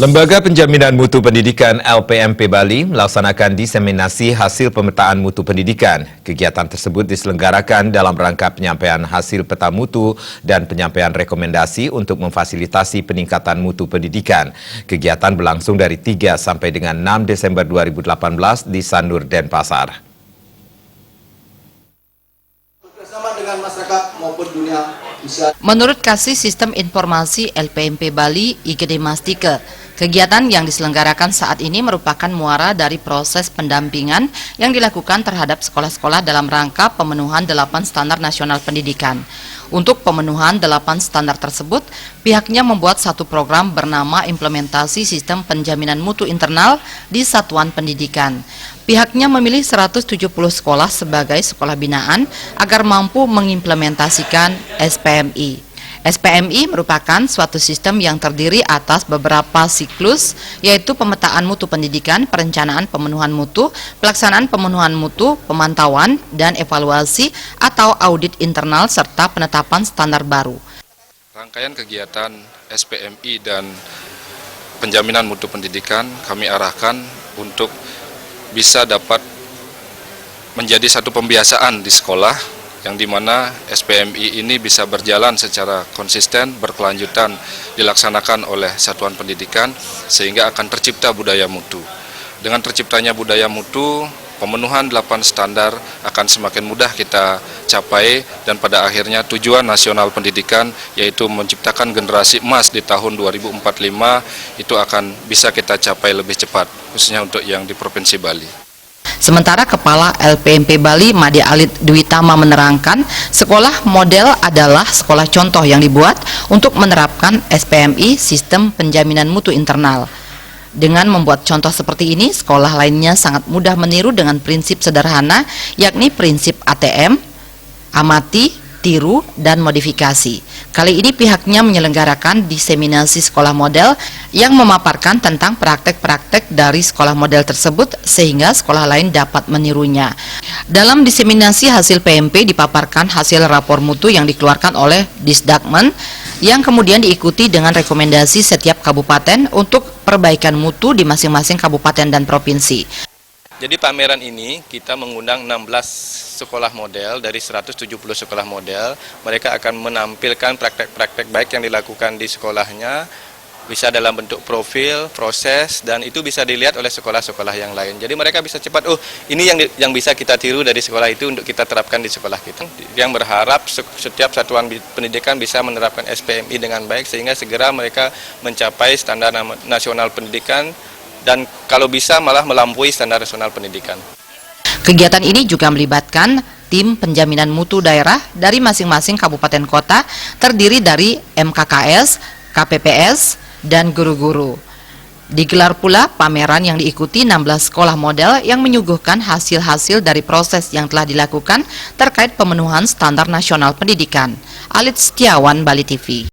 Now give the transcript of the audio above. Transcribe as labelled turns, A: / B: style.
A: Lembaga Penjaminan Mutu Pendidikan LPMP Bali melaksanakan diseminasi hasil pemetaan mutu pendidikan. Kegiatan tersebut diselenggarakan dalam rangka penyampaian hasil peta mutu dan penyampaian rekomendasi untuk memfasilitasi peningkatan mutu pendidikan. Kegiatan berlangsung dari 3 sampai dengan 6 Desember 2018 di Sanur, Denpasar.
B: Bersama dengan masyarakat maupun dunia bisa.
C: Menurut Kasih Sistem Informasi LPMP Bali, IGD Mastike, kegiatan yang diselenggarakan saat ini merupakan muara dari proses pendampingan yang dilakukan terhadap sekolah-sekolah dalam rangka pemenuhan 8 standar nasional pendidikan. Untuk pemenuhan 8 standar tersebut, pihaknya membuat satu program bernama Implementasi Sistem Penjaminan Mutu Internal di Satuan Pendidikan. Pihaknya memilih 170 sekolah sebagai sekolah binaan agar mampu mengimplementasikan SPMI. SPMI merupakan suatu sistem yang terdiri atas beberapa siklus, yaitu pemetaan mutu pendidikan, perencanaan pemenuhan mutu, pelaksanaan pemenuhan mutu, pemantauan, dan evaluasi atau audit internal, serta penetapan standar baru.
D: Rangkaian kegiatan SPMI dan penjaminan mutu pendidikan kami arahkan untuk bisa dapat menjadi satu pembiasaan di sekolah, yang dimana SPMI ini bisa berjalan secara konsisten, berkelanjutan dilaksanakan oleh satuan pendidikan sehingga akan tercipta budaya mutu. Dengan terciptanya budaya mutu, pemenuhan 8 standar akan semakin mudah kita capai dan pada akhirnya tujuan nasional pendidikan yaitu menciptakan generasi emas di tahun 2045 itu akan bisa kita capai lebih cepat, khususnya untuk yang di Provinsi Bali.
C: Sementara Kepala LPMP Bali, Made Alit Dwi Tama, menerangkan sekolah model adalah sekolah contoh yang dibuat untuk menerapkan SPMI, Sistem Penjaminan Mutu Internal. Dengan membuat contoh seperti ini, sekolah lainnya sangat mudah meniru dengan prinsip sederhana, yakni prinsip ATM, amati, tiru, dan modifikasi. Kali ini pihaknya menyelenggarakan diseminasi sekolah model yang memaparkan tentang praktek-praktek dari sekolah model tersebut sehingga sekolah lain dapat menirunya. Dalam diseminasi hasil PMP dipaparkan hasil rapor mutu yang dikeluarkan oleh Disdagmen yang kemudian diikuti dengan rekomendasi setiap kabupaten untuk perbaikan mutu di masing-masing kabupaten dan provinsi.
E: Jadi pameran ini kita mengundang 16 sekolah model dari 170 sekolah model. Mereka akan menampilkan praktek-praktek baik yang dilakukan di sekolahnya, bisa dalam bentuk profil, proses, dan itu bisa dilihat oleh sekolah-sekolah yang lain. Jadi mereka bisa cepat, oh ini yang bisa kita tiru dari sekolah itu untuk kita terapkan di sekolah kita. Yang berharap setiap satuan pendidikan bisa menerapkan SPMI dengan baik sehingga segera mereka mencapai standar nasional pendidikan dan kalau bisa malah melampaui standar nasional pendidikan.
C: Kegiatan ini juga melibatkan tim penjaminan mutu daerah dari masing-masing kabupaten kota terdiri dari MKKS, KPPS, dan guru-guru. Digelar pula pameran yang diikuti 16 sekolah model yang menyuguhkan hasil-hasil dari proses yang telah dilakukan terkait pemenuhan standar nasional pendidikan. Alit Setiawan, Bali TV.